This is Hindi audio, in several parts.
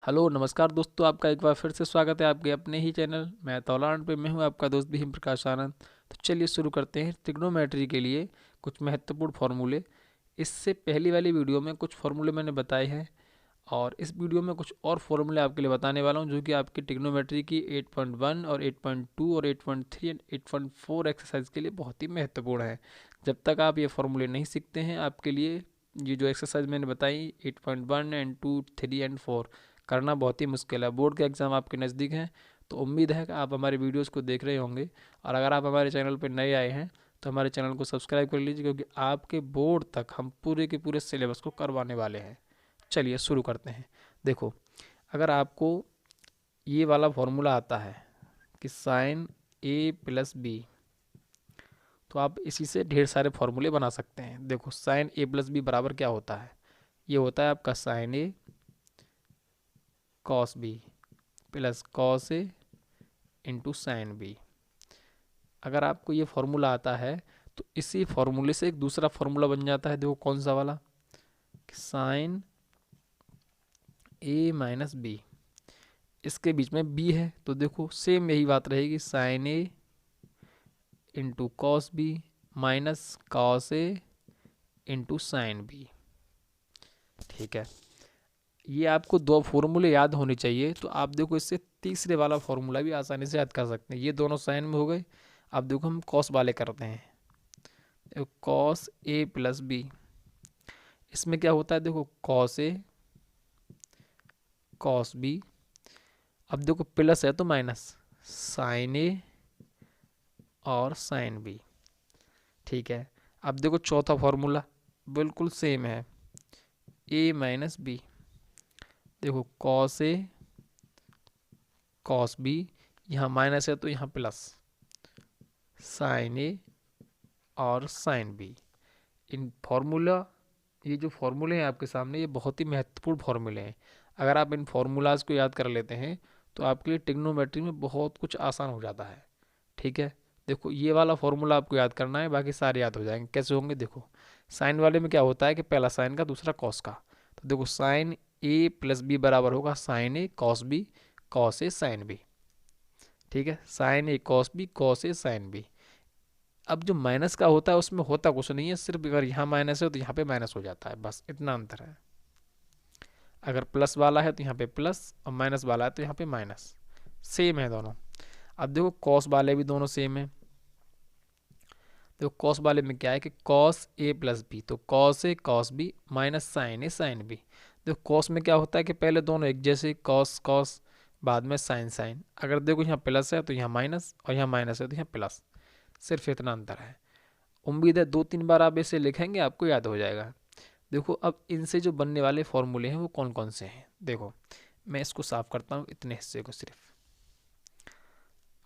हेलो नमस्कार दोस्तों, आपका एक बार फिर से स्वागत है आपके अपने ही चैनल मैं तौलान पे। मैं हूं आपका दोस्त भीम प्रकाश आनंद। तो चलिए शुरू करते हैं ट्रिग्नोमेट्री के लिए कुछ महत्वपूर्ण फार्मूले। इससे पहली वाली वीडियो में कुछ फार्मूले मैंने बताए हैं और इस वीडियो में कुछ और फार्मूले आपके लिए बताने वाला हूं जो कि आपकी ट्रिग्नोमेट्री की 8.1 और 8.2 और 8.3 एंड 8.4 एक्सरसाइज के लिए बहुत ही महत्वपूर्ण है। जब तक आप ये फार्मूले नहीं सीखते हैं आपके लिए ये जो एक्सरसाइज मैंने बताई 8.1 एंड 2, 3 एंड 4 करना बहुत ही मुश्किल है। बोर्ड के एग्ज़ाम आपके नज़दीक हैं तो उम्मीद है कि आप हमारे वीडियोस को देख रहे होंगे। और अगर आप हमारे चैनल पर नए आए हैं तो हमारे चैनल को सब्सक्राइब कर लीजिए, क्योंकि आपके बोर्ड तक हम पूरे के पूरे सिलेबस को करवाने वाले हैं। चलिए शुरू करते हैं। देखो, अगर आपको ये वाला फॉर्मूला आता है कि साइन ए प्लस बी, तो आप इसी से ढेर सारे फॉर्मूले बना सकते हैं। देखो, साइन ए प्लस बी बराबर क्या होता है? ये होता है आपका sign A cos B plus cos A into sine B. अगर आपको ये फॉर्मूला आता है तो इसी फॉर्मूले से एक दूसरा फॉर्मूला बन जाता है। देखो कौन सा वाला, साइन ए माइनस बी, इसके बीच में बी है तो देखो सेम यही बात रहेगी, sine A into cos B minus cos A into sine B. ठीक है, ये आपको दो फॉर्मूले याद होने चाहिए। तो आप देखो इससे तीसरे वाला फॉर्मूला भी आसानी से याद कर सकते हैं। ये दोनों साइन में हो गए। अब देखो हम कॉस वाले करते हैं। कॉस ए प्लस बी, इसमें क्या होता है? देखो कॉस ए कॉस बी, अब देखो प्लस है तो माइनस साइन ए और साइन बी। ठीक है, अब देखो चौथा फॉर्मूला बिल्कुल सेम है, ए माइनस बी। देखो कॉस ए कॉस बी, यहाँ माइनस है तो यहाँ प्लस साइन ए और साइन बी। इन फॉर्मूला, ये जो फॉर्मूले हैं आपके सामने, ये बहुत ही महत्वपूर्ण फॉर्मूले हैं। अगर आप इन फॉर्मूलाज को याद कर लेते हैं तो आपके लिए ट्रिग्नोमेट्री में बहुत कुछ आसान हो जाता है। ठीक है, देखो ये वाला फॉर्मूला आपको याद करना है, बाकी सारे याद हो जाएंगे। कैसे होंगे? देखो साइन वाले में क्या होता है कि पहला साइन का दूसरा कॉस का। तो देखो साइन ए प्लस बी बराबर होगा sign A cos B cos A sign B. ठीक है, sign A cos B cos A sine B. अब जो माइनस का होता है उसमें होता कुछ नहीं है, सिर्फ अगर यहाँ माइनस है तो यहाँ पे माइनस हो जाता है, बस इतना अंतर है। अगर प्लस वाला है तो यहाँ पे प्लस और माइनस वाला है तो यहाँ पे माइनस। सेम है दोनों। अब देखो कॉस वाले भी दोनों सेम है। देखो कॉस वाले में क्या है कि कॉस ए प्लस बी, तो cos A cos B minus sign A sine B. देखो कॉस में क्या होता है कि पहले दोनों एक जैसे, कॉस कॉस बाद में साइन साइन। अगर देखो यहाँ प्लस है तो यहाँ माइनस और यहाँ माइनस है तो यहाँ प्लस, सिर्फ इतना अंतर है। उम्मीद है 2-3 बार आप इसे लिखेंगे आपको याद हो जाएगा। देखो अब इनसे जो बनने वाले फॉर्मूले हैं वो कौन कौन से हैं। देखो मैं इसको साफ करता हूँ, इतने हिस्से को सिर्फ।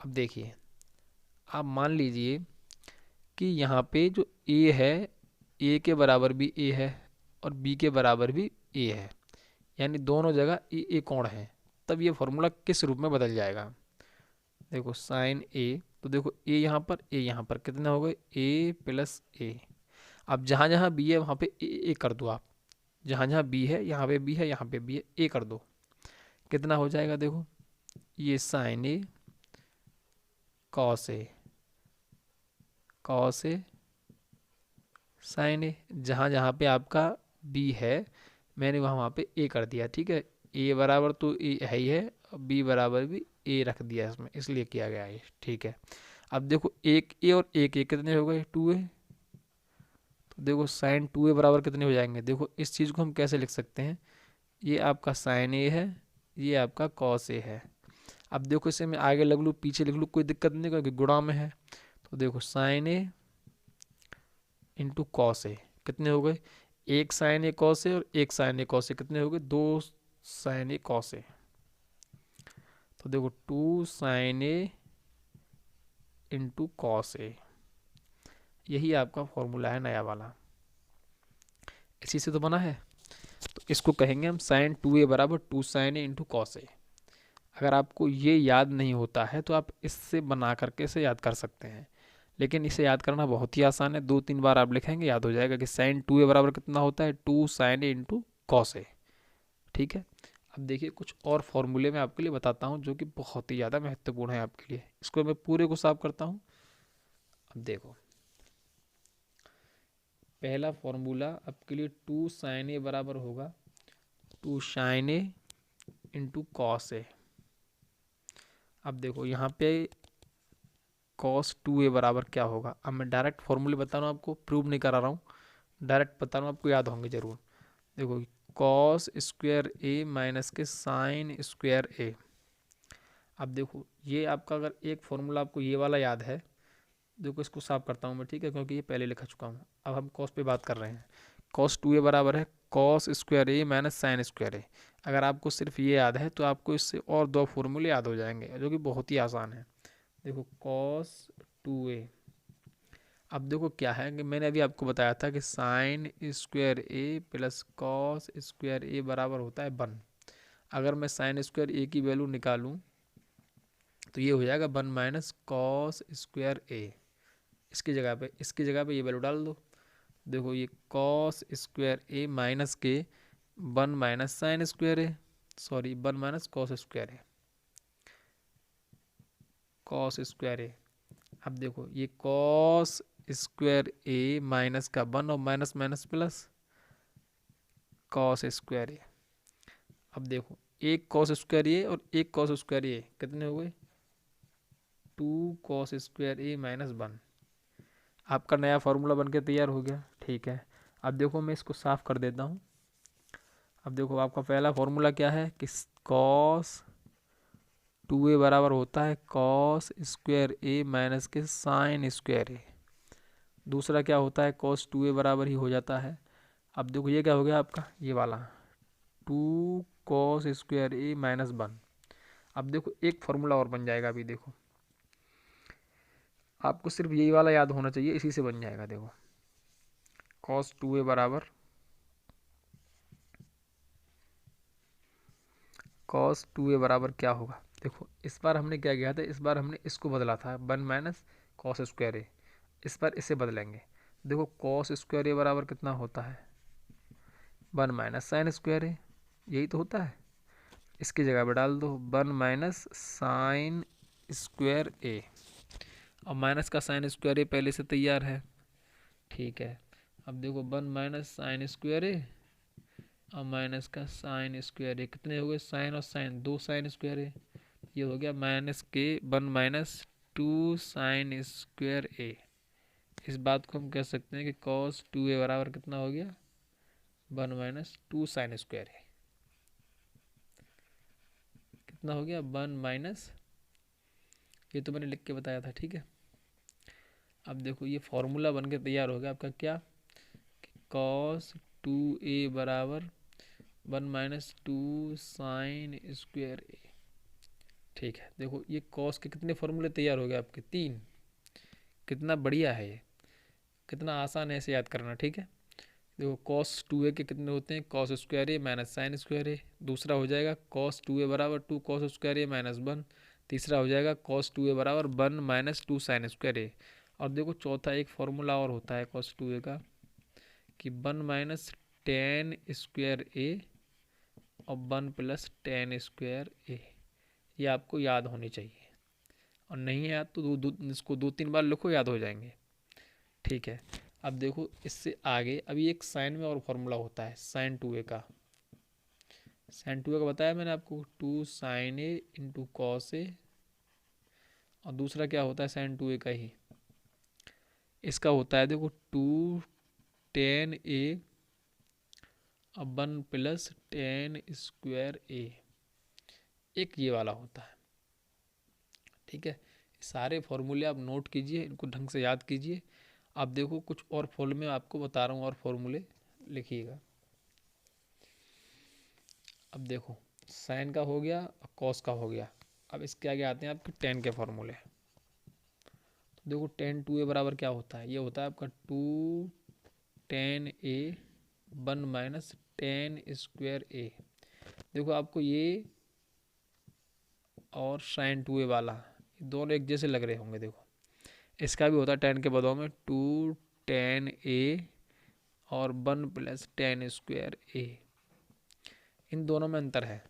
अब देखिए, आप मान लीजिए कि यहाँ पे जो ए है, ए के बराबर भी ए है और बी के बराबर भी ए है, यानी दोनों जगह ए ए कोण है। तब ये फॉर्मूला किस रूप में बदल जाएगा? देखो साइन ए, तो देखो ए यहाँ पर कितना हो गए? ए प्लस ए। अब जहाँ जहाँ बी है वहाँ पे ए कर दो आप। जहाँ जहाँ बी है यहाँ पे बी है, यहाँ पे बी है, ए कर दो। कितना हो जाएगा? देखो ये sign A cos A cos A sign ए। जहाँ जहाँ पे आपका बी है मैंने वहाँ वहाँ पे ए कर दिया। ठीक है, ए बराबर तो ए है ही है, बी बराबर भी ए रख दिया इसमें, इसलिए किया गया है। ठीक है, अब देखो एक ए और एक ए कितने हो गए? 2a। तो देखो साइन 2a बराबर कितने हो जाएंगे? देखो इस चीज़ को हम कैसे लिख सकते हैं, ये आपका साइन ए है, ये आपका कॉस ए है। अब देखो इसे मैं आगे लग लूँ पीछे लिख लूँ कोई दिक्कत नहीं, क्योंकि गुणा में है। तो देखो sign A into cos A कितने हो गए? एक साइन ए कॉस ए और एक साइन ए कॉस ए कितने हो गए? 2 साइन ए कॉस ए। तो देखो 2 sign A into cos A, यही आपका फॉर्मूला है नया वाला। इसी से तो बना है। तो इसको कहेंगे हम साइन 2a बराबर 2 sign A into cos A. अगर आपको ये याद नहीं होता है तो आप इससे बना करके इसे याद कर सकते हैं, लेकिन इसे याद करना बहुत ही आसान है। 2-3 बार आप लिखेंगे याद हो जाएगा कि साइन 2a बराबर कितना होता है? 2 sign A into cos A. ठीक है, अब देखिए कुछ और फॉर्मूले मैं आपके लिए बताता हूँ जो कि बहुत ही ज़्यादा महत्वपूर्ण है आपके लिए। इसको मैं पूरे को साफ करता हूँ। अब देखो पहला फॉर्मूला आपके लिए 2 sin a बराबर होगा 2 sin a into cos A. अब देखो यहाँ पे cos 2a बराबर क्या होगा। अब मैं डायरेक्ट फॉर्मूले बता रहा हूँ आपको, प्रूव नहीं करा रहा हूँ, डायरेक्ट बता रहा हूँ, आपको याद होंगे जरूर। देखो cos स्क्वायर a माइनस के साइन स्क्वायर a। अब देखो ये आपका अगर एक फॉर्मूला आपको ये वाला याद है, देखो इसको साफ करता हूँ मैं, ठीक है, क्योंकि ये पहले लिखा चुका हूँ। अब हम cos पे बात कर रहे हैं। cos 2a बराबर है cos square a minus sine square a। अगर आपको सिर्फ ये याद है तो आपको इससे और दो फॉर्मूले याद हो जाएंगे जो कि बहुत ही आसान है। देखो cos 2a, अब देखो क्या है कि मैंने अभी आपको बताया था कि साइन स्क्वायर ए प्लस कॉस स्क्वायर ए बराबर होता है 1। अगर मैं साइन स्क्वायर ए की वैल्यू निकालूं तो ये हो जाएगा 1 माइनस कॉस स्क्वायर ए। इसकी जगह पे ये वैल्यू डाल दो। देखो ये कॉस स्क्वायर ए माइनस के 1 minus sine square A, sorry 1 minus cos square A, cos square A. अब देखो ये कॉस स्क्वायर ए माइनस का 1 और minus minus plus cos square A. अब देखो एक कॉस स्क्वायर ए और एक कॉस स्क्वायर ए कितने हो गए 2 कॉस स्क्वायर ए माइनस 1। आपका नया फॉर्मूला बन के तैयार हो गया। ठीक है, अब देखो मैं इसको साफ कर देता हूँ। अब देखो आपका पहला फॉर्मूला क्या है कि कॉस 2a बराबर होता है कॉस स्क्वायर ए माइनस के साइन स्क्वायर ए। दूसरा क्या होता है कॉस 2a बराबर ही हो जाता है। अब देखो ये क्या हो गया आपका ये वाला 2 कॉस स्क्वायर ए माइनस 1। अब देखो एक फॉर्मूला और बन जाएगा। अभी देखो आपको सिर्फ यही वाला याद होना चाहिए, इसी से बन जाएगा। देखो कॉस 2a बराबर कॉस 2a बराबर क्या होगा। देखो इस बार हमने क्या किया था, इस बार हमने इसको बदला था 1 माइनस कॉस स्क्वायर ए। इस बार इसे बदलेंगे। देखो कॉस स्क्वायर ए बराबर कितना होता है 1 माइनस साइन स्क्वायर ए, यही तो होता है। इसकी जगह पे डाल दो 1 माइनस साइन स्क्वायर ए। अब माइनस का साइन स्क्वायर ए पहले से तैयार है। ठीक है, अब देखो 1 माइनस साइन स्क्वायर ए और माइनस का साइन स्क्वायर ए कितने हो गए साइन और साइन 2 साइन स्क्वायर ए। ये हो गया माइनस के 1 माइनस 2 साइन स्क्वायर ए। इस बात को हम कह सकते हैं कि कॉस 2a बराबर कितना हो गया 1 माइनस 2 साइन स्क्वायर ए। कितना हो गया 1 माइनस, ये तो मैंने लिख के बताया था। ठीक है, अब देखो ये फॉर्मूला बन के तैयार हो गया आपका क्या कॉस 2a बराबर 1 माइनस 2 साइन स्क्वायर ए। ठीक है, देखो ये कॉस के कितने फॉर्मूले तैयार हो गए आपके 3। कितना बढ़िया है ये, कितना आसान है इसे याद करना। ठीक है, देखो कॉस 2a के कितने होते हैं कॉस स्क्वायर ए माइनस साइन स्क्वायर ए। दूसरा हो जाएगा कॉस 2a बराबर 2 कॉस स्क्वायर ए माइनस 1। तीसरा हो जाएगा कॉस 2a बराबर 1 माइनस 2 साइन स्क्वायर ए। और देखो चौथा एक फॉर्मूला और होता है कॉस 2a का कि 1 माइनस टेन स्क्वायर ए और 1 प्लस टेन स्क्वायर ए। ये आपको याद होनी चाहिए, और नहीं है याद तो इसको 2-3 बार लिखो, याद हो जाएंगे। ठीक है, अब देखो इससे आगे अभी एक साइन में और फॉर्मूला होता है साइन 2a का। साइन 2a का बताया मैंने आपको 2 sign A into cos A. और दूसरा क्या होता है साइन 2a का ही, इसका होता है देखो 2 टेन ए और 1 प्लस टेन स्क्वायर ए। एक ये वाला होता है। ठीक है, सारे फॉर्मूले आप नोट कीजिए, इनको ढंग से याद कीजिए। आप देखो कुछ और फॉर्मूले मैं आपको बता रहा हूँ, और फॉर्मूले लिखिएगा। अब देखो साइन का हो गया और कॉस का हो गया। अब इसके आगे आते हैं आपके टेन के फॉर्मूले। तो देखो टेन 2a बराबर क्या होता है, ये होता है आपका 2 टेन ए 1 माइनस टेन स्क्वायर ए। देखो आपको ये और साइन 2a वाला दोनों एक जैसे लग रहे होंगे। देखो इसका भी होता है टेन के बदलाव में 2 टेन ए और 1 प्लस टेन स्क्वायर ए। इन दोनों में अंतर है।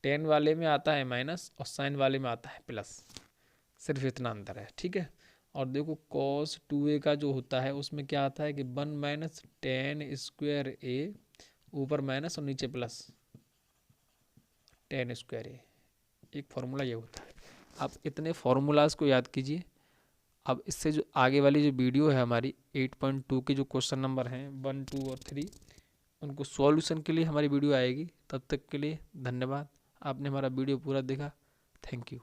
टेन वाले में आता है माइनस और साइन वाले में आता है प्लस, सिर्फ इतना अंतर है, ठीक है। और देखो कॉस 2a का जो होता है उसमें क्या आता है कि 1 माइनस टेन स्क्वायर ए, ऊपर माइनस और नीचे प्लस टेन स्क्वायर ए, एक फार्मूला ये होता है। आप इतने फार्मूलाज को याद कीजिए। अब इससे जो आगे वाली जो वीडियो है हमारी 8.2 के जो क्वेश्चन नंबर हैं 1, 2 और 3, उनको सॉल्यूशन के लिए हमारी वीडियो आएगी। तब तक के लिए धन्यवाद। आपने हमारा वीडियो पूरा देखा, थैंक यू।